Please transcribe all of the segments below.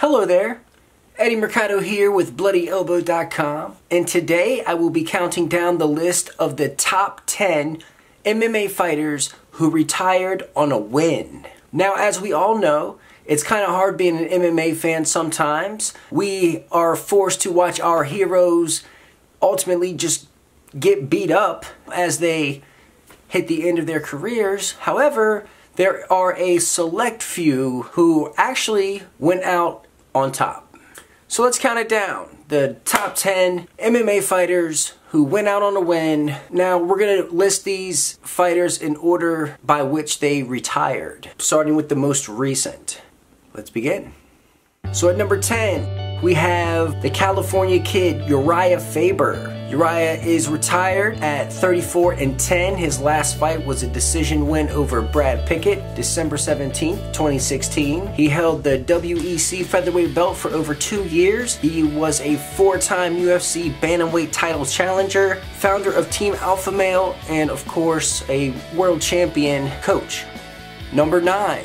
Hello there, Eddie Mercado here with BloodyElbow.com, and today I will be counting down the list of the top 10 MMA fighters who retired on a win. Now, as we all know, it's kind of hard being an MMA fan sometimes. We are forced to watch our heroes ultimately just get beat up as they hit the end of their careers. However, there are a select few who actually went out on top. So let's count it down. The top 10 MMA fighters who went out on a win. Now we're going to list these fighters in order by which they retired, starting with the most recent. Let's begin. So at number 10, we have the California kid, Urijah Faber. Urijah is retired at 34 and 10. His last fight was a decision win over Brad Pickett, December 17th, 2016. He held the WEC featherweight belt for over 2 years. He was a 4-time UFC bantamweight title challenger, founder of Team Alpha Male, and of course, a world champion coach. Number 9,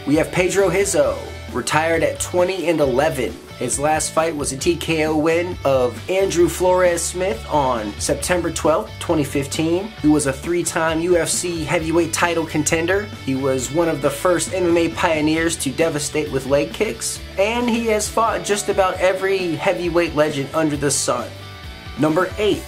we have Pedro Rizzo, retired at 20 and 11. His last fight was a TKO win of Andrew Flores Smith on September 12, 2015. He was a 3-time UFC heavyweight title contender. He was one of the first MMA pioneers to devastate with leg kicks, and he has fought just about every heavyweight legend under the sun. Number 8,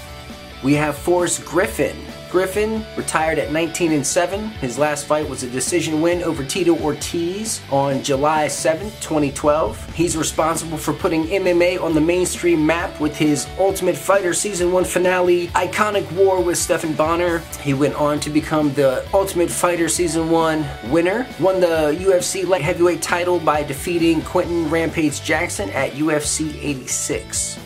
we have Forrest Griffin. Griffin retired at 19 and 7. His last fight was a decision win over Tito Ortiz on July 7, 2012. He's responsible for putting MMA on the mainstream map with his Ultimate Fighter Season 1 finale iconic war with Stephan Bonnar. He went on to become the Ultimate Fighter Season 1 winner, won the UFC light heavyweight title by defeating Quentin Rampage Jackson at UFC 86.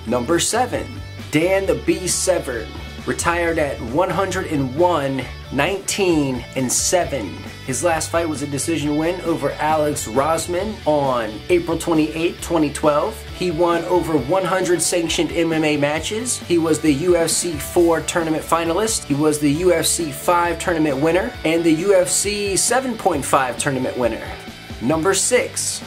Number 7, Dan the Beast Severn, retired at 101, 19 and 7. His last fight was a decision win over Alex Rozman on April 28, 2012. He won over 100 sanctioned MMA matches. He was the UFC 4 tournament finalist. He was the UFC 5 tournament winner and the UFC 7.5 tournament winner. Number 6,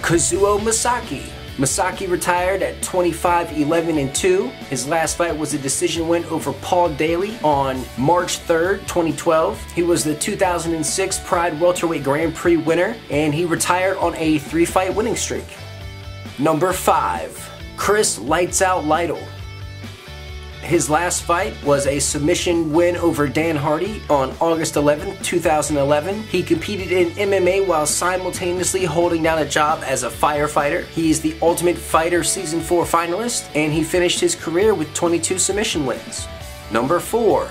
Kazuo Misaki. Misaki retired at 25, 11 and 2. His last fight was a decision win over Paul Daly on March 3rd, 2012. He was the 2006 Pride Welterweight Grand Prix winner, and he retired on a 3-fight winning streak. Number 5, Chris Lights Out Lytle. His last fight was a submission win over Dan Hardy on August 11, 2011. He competed in MMA while simultaneously holding down a job as a firefighter. He is the Ultimate Fighter Season 4 finalist, and he finished his career with 22 submission wins. Number 4,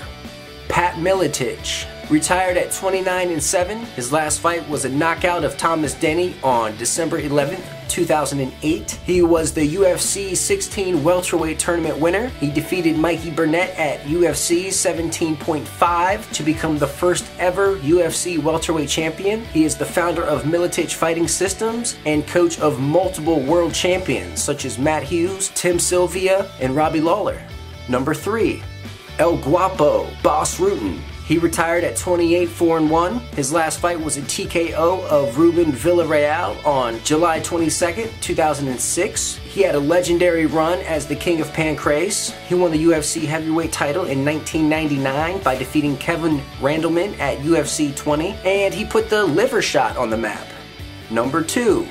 Pat Miletich. Retired at 29 and 7. His last fight was a knockout of Thomas Denny on December 11, 2008. He was the UFC 16 welterweight tournament winner. He defeated Mikey Burnett at UFC 17.5 to become the first ever UFC welterweight champion. He is the founder of Miletich Fighting Systems and coach of multiple world champions such as Matt Hughes, Tim Sylvia, and Robbie Lawler. Number 3, El Guapo, Bas Rutten. He retired at 28, 4 and 1. His last fight was a TKO of Ruben Villareal on July 22nd, 2006. He had a legendary run as the King of Pancrase. He won the UFC heavyweight title in 1999 by defeating Kevin Randleman at UFC 20, and he put the liver shot on the map. Number 2,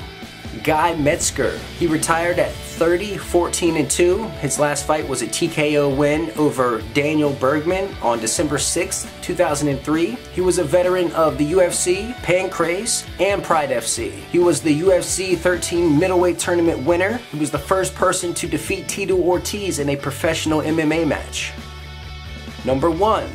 Guy Mezger. He retired at 30, 14 and 2. His last fight was a TKO win over Daniel Bergman on December 6, 2003. He was a veteran of the UFC, Pancrase, and Pride FC. He was the UFC 13 middleweight tournament winner. He was the first person to defeat Tito Ortiz in a professional MMA match. Number 1,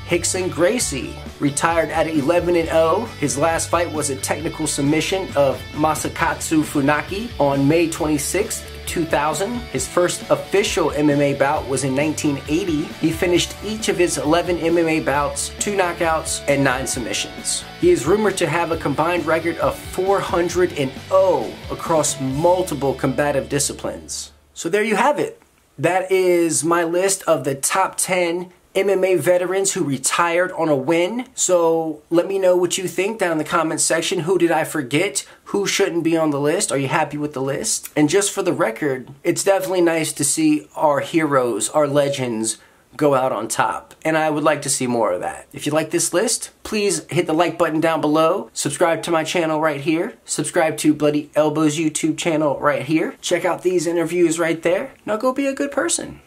Rickson Gracie. Retired at 11 and 0. His last fight was a technical submission of Masakatsu Funaki on May 26, 2000. His first official MMA bout was in 1980. He finished each of his 11 MMA bouts, 2 knockouts, and 9 submissions. He is rumored to have a combined record of 400 and 0 across multiple combative disciplines. So there you have it. That is my list of the top 10 MMA veterans who retired on a win. So let me know what you think down in the comments section. Who did I forget? Who shouldn't be on the list? Are you happy with the list? And just for the record, it's definitely nice to see our heroes, our legends, go out on top. And I would like to see more of that. If you like this list, please hit the like button down below. Subscribe to my channel right here. Subscribe to Bloody Elbow's YouTube channel right here. Check out these interviews right there. Now go be a good person.